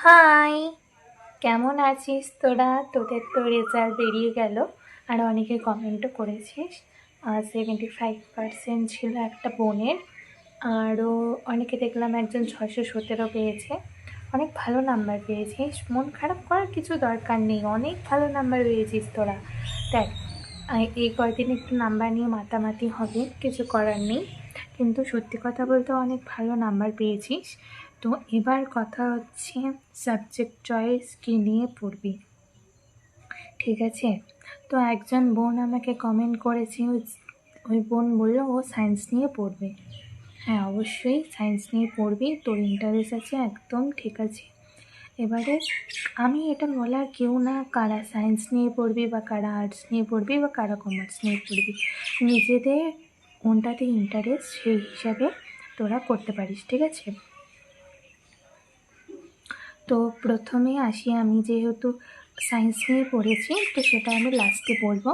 High, কেমন আছিস তোরা? তোদের তো রেজাল্ট বেরিয়ে গেল, আর অনেকে কমেন্টও করেছিস। 75% ছিল একটা বোনের, আরও অনেকে দেখলাম একজন 617 পেয়েছে। অনেক ভালো নাম্বার পেয়েছিস, মন খারাপ করার কিছু দরকার নেই, অনেক ভালো নাম্বার পেয়েছিস তোরা। দেখ, এই কয়দিন একটু নাম্বার নিয়ে মাতামাতি হবে, কিছু করার নেই, কিন্তু সত্যি কথা বলতে অনেক ভালো নাম্বার পেয়েছিস। তো এবার কথা হচ্ছে সাবজেক্ট চয়েস কী নিয়ে পড়বি, ঠিক আছে? তো একজন বোন আমাকে কমেন্ট করেছে, ওই বোন বললো ও সায়েন্স নিয়ে পড়বে। হ্যাঁ, অবশ্যই সায়েন্স নিয়ে পড়বি, তোর ইন্টারেস্ট আছে, একদম ঠিক আছে। এবারে আমি এটা বলার কেউ না কারা সায়েন্স নিয়ে পড়বি বা কারা আর্টস নিয়ে পড়বি বা কারা কমার্স নিয়ে পড়বি। নিজেদের কোনটাতে ইন্টারেস্ট সেই হিসাবে তোরা করতে পারিস, ঠিক আছে? তো প্রথমে আসি, আমি যেহেতু সায়েন্স নিয়ে পড়েছি তো সেটা আমি লাস্টে বলবো।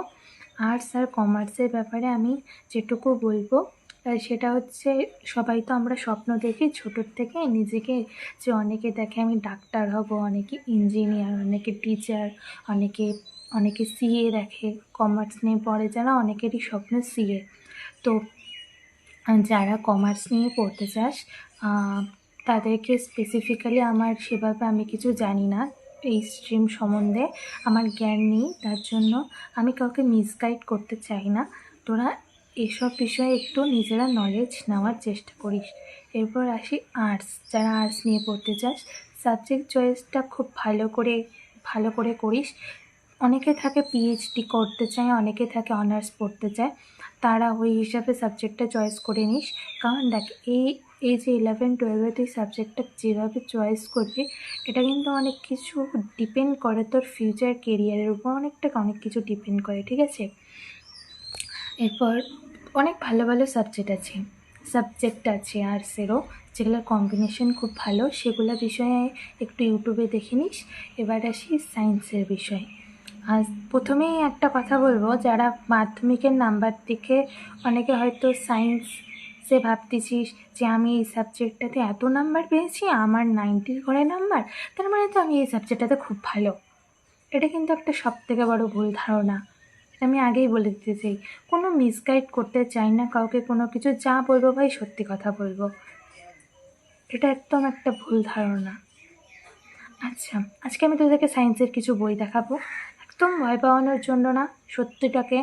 আর্টস আর কমার্সের ব্যাপারে আমি যেটুকু বলবো সেটা হচ্ছে, সবাই তো আমরা স্বপ্ন দেখি ছোটোর থেকে নিজেকে, যে অনেকে দেখে আমি ডাক্তার হব, অনেকে ইঞ্জিনিয়ার, অনেকে টিচার, অনেকে অনেকে সিএ দেখে। কমার্স নিয়ে পড়ে যারা, অনেকেরই স্বপ্ন সিএ। তো যারা কমার্স নিয়ে পড়তে চাস তাদেরকে স্পেসিফিক্যালি আমার সেভাবে আমি কিছু জানি না, এই স্ট্রিম সম্বন্ধে আমার জ্ঞান নেই, তার জন্য আমি কাউকে মিসগাইড করতে চাই না। তোরা এসব বিষয়ে একটু নিজেরা নলেজ নেওয়ার চেষ্টা করিস। এরপর আসি আর্টস, যারা আর্টস নিয়ে পড়তে চাস সাবজেক্ট চয়েসটা খুব ভালো করে করিস। অনেকে থাকে পিএইচডি করতে চায়, অনেকে থাকে অনার্স পড়তে চায়, তারা ওই হিসাবে সাবজেক্টটা চয়েস করে নিস। কারণ দেখ, এই যে 11-12 তুই সাবজেক্টটা যেভাবে চয়েস করবি, এটা কিন্তু অনেক কিছু ডিপেন্ড করে, তোর ফিউচার কেরিয়ারের উপর অনেক কিছু ডিপেন্ড করে, ঠিক আছে? এরপর অনেক ভালো ভালো সাবজেক্ট আছে আর্টসেরও, যেগুলোর কম্বিনেশন খুব ভালো, সেগুলো বিষয়ে একটু ইউটিউবে দেখে নিস। এবার আসি সায়েন্সের বিষয়। আর প্রথমেই একটা কথা বলবো, যারা মাধ্যমিকের নাম্বার দেখে অনেকে হয়তো সায়েন্সে ভাবতেছিস যে আমি এই সাবজেক্টটাতে এত নাম্বার পেয়েছি, আমার 90 ঘরে নাম্বার, তার মানে তো আমি এই সাবজেক্টটাতে খুব ভালো। এটা কিন্তু একটা সবথেকে বড় ভুল ধারণা। আমি আগেই বলে দিতে চাই, কোনো মিসগাইড করতে চাই না কাউকে, কোনো কিছু যা বলবো ভাই সত্যি কথা বলবো, এটা একদম একটা ভুল ধারণা। আচ্ছা, আজকে আমি তোদেরকে সায়েন্সের কিছু বই দেখাবো, একদম ভয় পাওয়ানোর জন্য না, সত্যিটাকে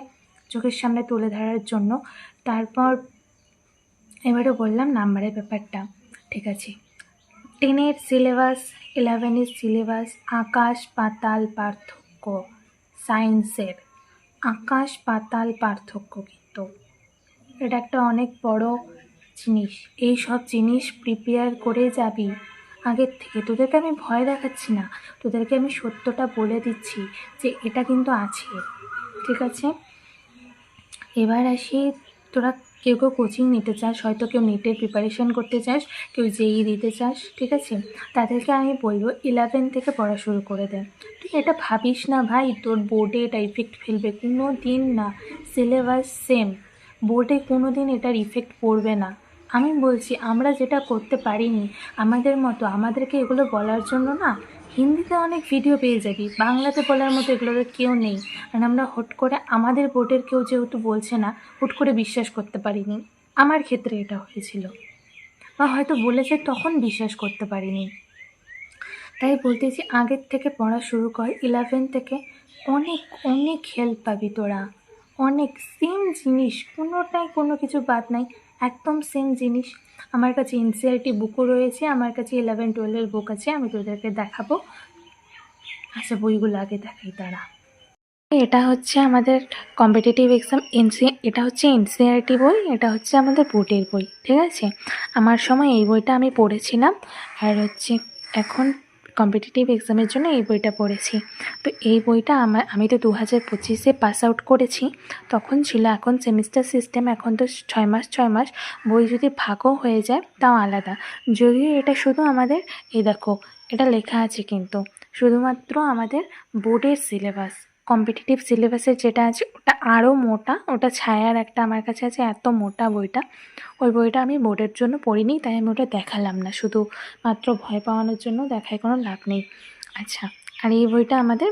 চোখের সামনে তুলে ধরার জন্য। তারপর এবারে বললাম নাম্বারের ব্যাপারটা, ঠিক আছে? 10-এর সিলেবাস, 11-এর সিলেবাস, আকাশ পাতাল পার্থক্য। সায়েন্সের আকাশ পাতাল পার্থক্য, কিন্তু এটা একটা অনেক বড় জিনিস। এই সব জিনিস প্রিপেয়ার করে যাবি আগের থেকে। তোদেরকে আমি ভয় দেখাচ্ছি না, তোদেরকে আমি সত্যটা বলে দিচ্ছি যে এটা কিন্তু আছে, ঠিক আছে? এবার আসি, তোরা কেউ কোচিং নিতে চাস, হয়তো কেউ নেটের প্রিপারেশন করতে চাস, কেউ জেই দিতে চাস, ঠিক আছে? তাদেরকে আমি বলবো 11 থেকে পড়া শুরু করে দে। তুই এটা ভাবিস না ভাই তোর বোর্ডে এটা ইফেক্ট ফেলবে, কোনো দিন না। সিলেবাস সেম, বোর্ডে কোনো দিন এটার ইফেক্ট পড়বে না। আমি বলছি, আমরা যেটা করতে পারিনি, আমাদের মতো আমাদেরকে এগুলো বলার জন্য না হিন্দিতে অনেক ভিডিও পেয়ে যাবি, বাংলাতে বলার মতো এগুলোতে কেউ নেই। আর আমরা হুট করে, আমাদের বোর্ডের কেউ যেহেতু বলছে না, হুট করে বিশ্বাস করতে পারিনি। আমার ক্ষেত্রে এটা হয়েছিল, বা হয়তো বলেছে তখন বিশ্বাস করতে পারিনি। তাই বলতেছি আগের থেকে পড়া শুরু কর, 11 থেকে অনেক অনেক হেল্প পাবি তোরা। অনেক সেম জিনিস, কোনোটাই কোনো কিছু বাদ নাই, একদম সেম জিনিস। আমার কাছে এনসিইআরটি বুকও রয়েছে, আমার কাছে 11-12 বুক আছে, আমি তোদেরকে দেখাবো। আচ্ছা, বইগুলো আগে দেখাই তারা। এটা হচ্ছে আমাদের কম্পিটিটিভ এক্সাম এটা হচ্ছে এনসিইআরটি বই, এটা হচ্ছে আমাদের বোর্ডের বই, ঠিক আছে? আমার সময় এই বইটা আমি পড়েছিলাম, আর হচ্ছে এখন কম্পিটিটিভ এক্সামের জন্য এই বইটা পড়েছি। তো এই বইটা আমি তো 2025-এ পাস আউট করেছি, তখন ছিল। এখন সেমিস্টার সিস্টেম, এখন তো 6 মাস বই যদি ভাগও হয়ে যায় তাও আলাদা। যদিও এটা শুধু আমাদের, এই দেখো এটা লেখা আছে কিন্তু শুধুমাত্র আমাদের বোর্ডের সিলেবাস, কম্পিটিটিভ সিলেবাসের যেটা আছে ওটা আরও মোটা, ওটা ছায়ার একটা আমার কাছে আছে, এত মোটা বইটা। ওই বইটা আমি বোর্ডের জন্য পড়িনি, তাই আমি ওটা দেখালাম না, শুধু মাত্র ভয় পাওয়ানোর জন্য দেখায় কোনো লাভ নেই। আচ্ছা, আর এই বইটা আমাদের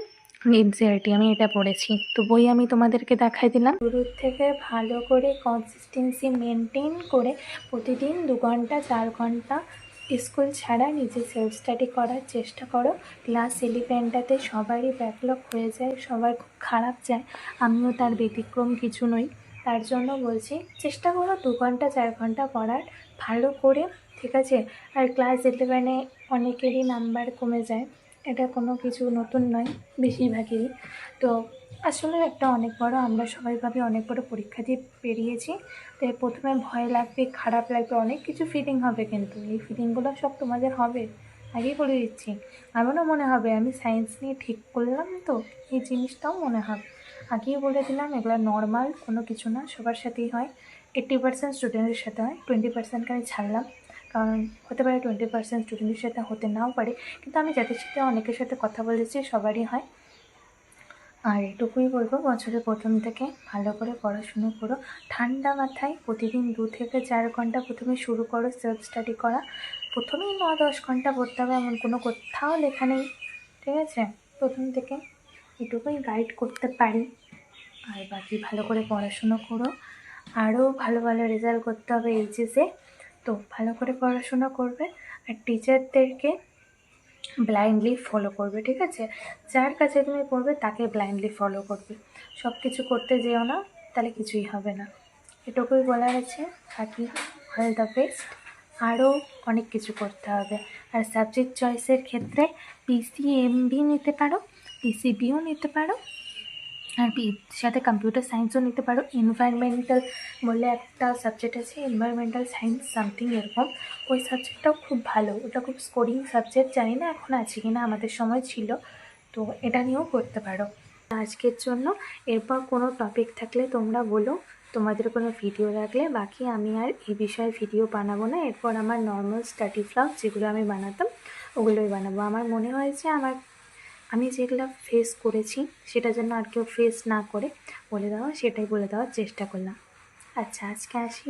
এনসিইআরটি, আমি এটা পড়েছি, তো বই আমি তোমাদেরকে দেখাই দিলাম। শুরুর থেকে ভালো করে কনসিস্টেন্সি মেনটেন করে প্রতিদিন 2 ঘন্টা 4 ঘন্টা স্কুল ছাড়া নিজে সেলফ স্টাডি করার চেষ্টা করো। ক্লাস 11টাতে সবারই ব্যাকলগ হয়ে যায়, সবার খুব খারাপ যায়, আমিও তার ব্যতিক্রম কিছু নই। তার জন্য বলছি চেষ্টা করো 2 ঘন্টা 4 ঘন্টা পড়ার ভালো করে, ঠিক আছে? আর ক্লাস 11-এ অনেকেরই নাম্বার কমে যায়, এটা কোনো কিছু নতুন নয়, বেশিরভাগেরই। তো আসলে একটা অনেক বড়, আমরা সবাই ভাবি অনেক বড় পরীক্ষা দিয়ে পেরিয়েছি, তাই প্রথমে ভয় লাগবে, খারাপ লাগবে, অনেক কিছু ফিলিং হবে, কিন্তু এই ফিলিংগুলো সব তোমাদের হবে, আগেই বলে দিচ্ছি। এমনও মনে হবে আমি সায়েন্স নিয়ে ঠিক করলাম, তো এই জিনিসটাও মনে হবে, আগেই বলে দিলাম। এগুলো নর্মাল, কোনো কিছু না, সবার সাথেই হয়। 80% স্টুডেন্টের সাথে হয়, 20%কে আমি ছাড়লাম, কারণ হতে পারে 20% স্টুডেন্টের সাথে হতে নাও পারে, কিন্তু আমি যাদের সাথে অনেকের সাথে কথা বলেছি সবারই হয়। আর এটুকুই বলবো, বছরের প্রথম থেকে ভালো করে পড়াশুনো করো, ঠান্ডা মাথায় প্রতিদিন 2 থেকে 4 ঘন্টা প্রথমে শুরু করো সেলফ স্টাডি করা। প্রথমেই 9-10 ঘন্টা পড়তে হবে এমন কোনো কোথাও লেখা নেই, ঠিক আছে? প্রথম থেকে এটুকুই গাইড করতে পারি। আর বাকি ভালো করে পড়াশুনো করো, আরও ভালো ভালো রেজাল্ট করতে হবে এইচএসে, তো ভালো করে পড়াশুনো করবে। আর টিচারদেরকে ব্লাইন্ডলি ফলো করবে, ঠিক আছে? যার কাছে তুমি পড়বে তাকে ব্লাইন্ডলি ফলো করবে, সব কিছু করতে যেও না, তাহলে কিছুই হবে না। এটুকুই বলার আছে, বাকি অল দ্য বেস্ট। আরও অনেক কিছু করতে হবে। আর সাবজেক্ট চয়েসের ক্ষেত্রে পিসিএমবি নিতে পারো, পিসিবিও নিতে পারো, আর সাথে কম্পিউটার সায়েন্সও নিতে পারো। এনভায়রনমেন্টাল বলে একটা সাবজেক্ট আছে, এনভায়রনমেন্টাল সায়েন্স সামথিং এরকম, ওই সাবজেক্টটাও খুব ভালো, ওটা খুব স্কোরিং সাবজেক্ট, জানি না এখন আছে কি না, আমাদের সময় ছিল, তো এটা নিয়েও করতে পারো। আজকের জন্য, এরপর কোনো টপিক থাকলে তোমরা বলো, তোমাদের কোনো ভিডিও লাগলে, বাকি আমি আর এই বিষয়ে ভিডিও বানাবো না, এরপর আমার নর্মাল স্টাডি ভ্লগ যেগুলো আমি বানাতাম ওগুলোই বানাবো। আমার মনে হয়েছে আমি যেগুলো ফেস করেছি সেটা যেন আর কেউ ফেস না করে বলে দেওয়া, সেটাই বলে দেওয়ার চেষ্টা করলাম। আচ্ছা, আজকে আসি।